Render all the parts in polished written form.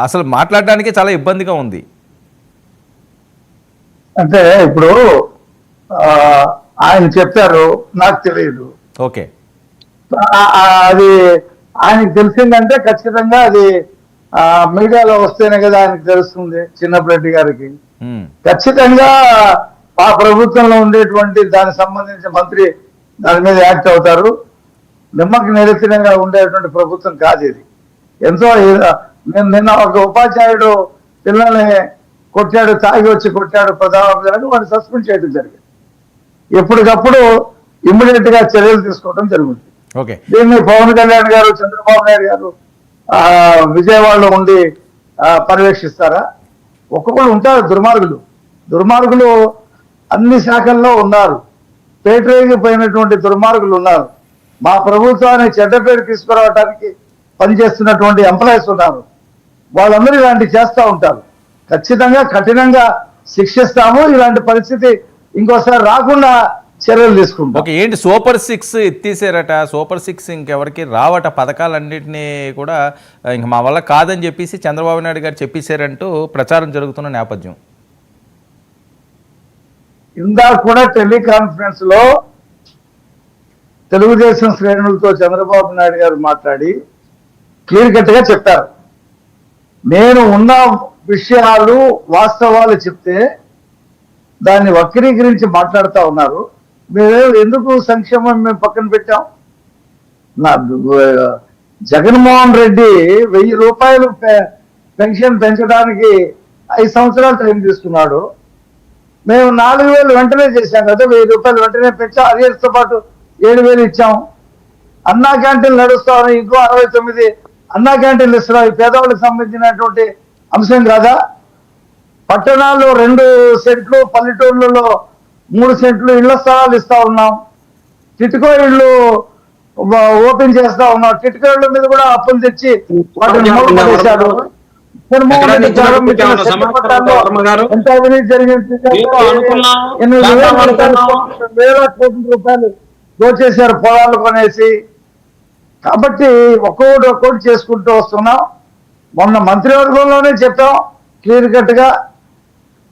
అసలు మాట్లాడడానికి చాలా ఇబ్బందిగా ఉంది. అంటే ఇప్పుడు ఆయన చెప్పారు, నాకు తెలియదు. ఓకే, అది ఆయనకు తెలిసిందంటే ఖచ్చితంగా అది మీడియాలో వస్తేనే కదా ఆయనకు తెలుస్తుంది. చిన్నప్పరెడ్డి గారికి ఖచ్చితంగా ఆ ప్రభుత్వంలో ఉండేటువంటి దానికి సంబంధించిన మంత్రి దాని మీద యాక్ట్ అవుతారు. నిమ్మకి నిరసనంగా ఉండేటువంటి ప్రభుత్వం కాదు ఇది. ఎంతో నేను నిన్న ఒక ఉపాధ్యాయుడు పిల్లల్ని కొట్టాడు, తాగి వచ్చి కొట్టాడు ప్రధానమంత్రి, వాడిని సస్పెండ్ చేయడం జరిగింది. ఎప్పటికప్పుడు ఇమ్మీడియట్ గా చర్యలు తీసుకోవడం జరుగుతుంది. దీన్ని పవన్ కళ్యాణ్ గారు, చంద్రబాబు నాయుడు గారు విజయవాడలో ఉండి పర్యవేక్షిస్తారా? ఒక్కొక్కరు ఉంటారు దుర్మార్గులు అన్ని శాఖల్లో ఉన్నారు. పేటరేగిపోయినటువంటి దుర్మార్గులు ఉన్నారు. మా ప్రభుత్వాన్ని చెడ్డ పేరు తీసుకురావడానికి పనిచేస్తున్నటువంటి ఎంప్లాయీస్ ఉన్నారు. వాళ్ళందరూ ఇలాంటి చేస్తూ ఉంటారు. ఖచ్చితంగా కఠినంగా శిక్షిస్తాము. ఇలాంటి పరిస్థితి ఇంకోసారి రాకుండా చర్యలు తీసుకుంటాం. ఓకే, ఏంటి సూపర్ 6 ఎత్తేసారట? సూపర్ 6 ఇంకెవరికి రావట, పథకాలన్నింటినీ కూడా ఇంక మా వల్ల కాదని చెప్పేసి చంద్రబాబు నాయుడు గారు చెప్పేశారంటూ ప్రచారం జరుగుతున్న నేపథ్యం. ఇందాక కూడా టెలికాన్ఫరెన్స్ లో తెలుగుదేశం శ్రేణులతో చంద్రబాబు నాయుడు గారు మాట్లాడి క్లియర్ కట్ గా చెప్పారు. నేను ఉన్న విషయాలు వాస్తవాలు చెప్తే దాన్ని వక్రీకరించి మాట్లాడుతూ ఉన్నారు. మీరు ఎందుకు సంక్షేమం మేము పక్కన పెట్టాం? జగన్మోహన్ రెడ్డి 1000 రూపాయలు పెన్షన్ పెంచడానికి 5 సంవత్సరాలు టైం తీసుకున్నాడు. మేము 4000 వెంటనే చేశాం కదా, 1000 రూపాయలు వెంటనే పెంచాం. అరియర్స్తో పాటు 7000 ఇచ్చాం. అన్నా క్యాంటీన్లు నడుస్తామని ఇంకో 69 అన్నా క్యాంటీన్లు ఇస్తున్నాం. ఈ పేదవాళ్ళకి సంబంధించినటువంటి అంశం కాదా? పట్టణాల్లో 2 సెంట్లు, పల్లెటూర్లలో 3 సెంట్లు ఇళ్ల స్థలాలు ఇస్తా ఉన్నాం. టిట్కో ఇళ్ళు ఓపెన్ చేస్తా ఉన్నాం. టిట్కో ఇళ్ల మీద కూడా అప్పులు తెచ్చి వాటిని చేశారు. ఎంత అవినీతి జరిగింది? 8,000 కోట్ల రూపాయలు దోచేశారు పొలాలు కొనేసి. కాబట్టి ఒక్కొక్కటి చేసుకుంటూ వస్తున్నాం. మొన్న మంత్రివర్గంలోనే చెప్పాం క్లియర్ కట్ గా,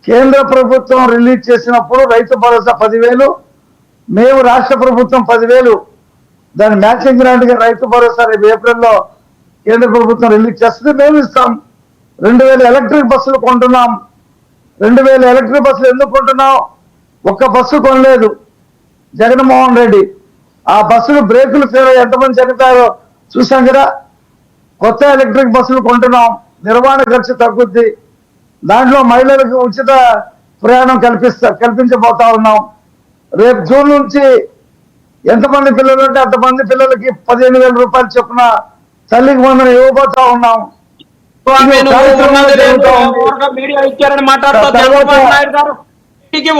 కేంద్ర ప్రభుత్వం రిలీజ్ చేసినప్పుడు రైతు భరోసా 10,000, మేము రాష్ట్ర ప్రభుత్వం 10,000 దాని మ్యాచింగ్ గ్రాంట్ గా రైతు భరోసా రేపు ఏప్రిల్లో కేంద్ర ప్రభుత్వం రిలీజ్ చేస్తుంది, మేము ఇస్తాం. 2,000 ఎలక్ట్రిక్ బస్సులు కొంటున్నాం. 2,000 ఎలక్ట్రిక్ బస్సులు ఎందుకు కొంటున్నాం? ఒక్క బస్సు కొనలేదు జగన్మోహన్ రెడ్డి. ఆ బస్సులు బ్రేకులు ఫెయిల్ అయ్యి ఎంతమంది చనిపోయారో చూసాం కదా. కొత్త ఎలక్ట్రిక్ బస్సులు కొంటున్నాం, నిర్వహణ ఖర్చు తగ్గుద్ది. దాంట్లో మహిళలకు ఉచిత ప్రయాణం కల్పించబోతా ఉన్నాం. రేపు జూన్ నుంచి ఎంతమంది పిల్లలు ఉంటే అంతమంది పిల్లలకి 15,000 రూపాయలు చొప్పున తల్లికి వందన ఇవ్వబోతా ఉన్నాం.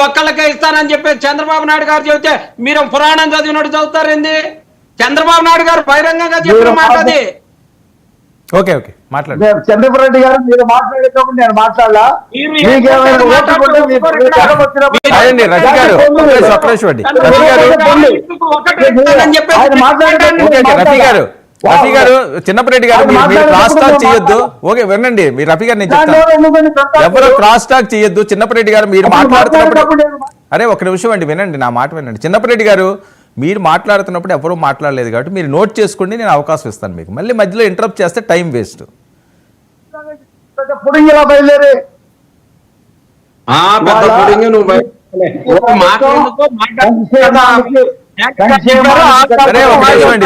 ఒక్కళ్ళకే ఇస్తానని చెప్పి చంద్రబాబు నాయుడు గారు చెబితే మీరు పురాణం చదివినట్టు చదువుతారేంది? చంద్రబాబు నాయుడు గారు బహిరంగంగా చెప్పిన మాట అది. ఓకే ఓకే, మాట్లాడు. చంద్రబాబు గారు మీరు మాట్లాడేటప్పుడు నేను మాట్లాడాలా? రఫీ గారు, చిన్నప్పరెడ్డి గారు మీరు క్రాస్ టాక్ చేయొద్దు. ఓకే వినండి, మీరు రఫీ గారు నేను చెప్తాను, ఎవరు క్రాస్ టాక్ చేయొద్దు. చిన్నప్పరెడ్డి గారు మీరు మాట్లాడుతున్నప్పుడు, అరే ఒక నిమిషం అండి వినండి, నా మాట వినండి. చిన్నప్పరెడ్డి గారు మీరు మాట్లాడుతున్నప్పుడు ఎవరూ మాట్లాడలేదు కాబట్టి మీరు నోట్ చేసుకోండి, నేను అవకాశం ఇస్తాను మీకు. మళ్ళీ మధ్యలో ఇంటరప్ట్ చేస్తే టైం వేస్ట్.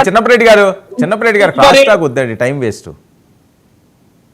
చిన్నప్పరెడ్డి గారు క్రాస్ టాక్ వద్దండి, టైం వేస్ట్.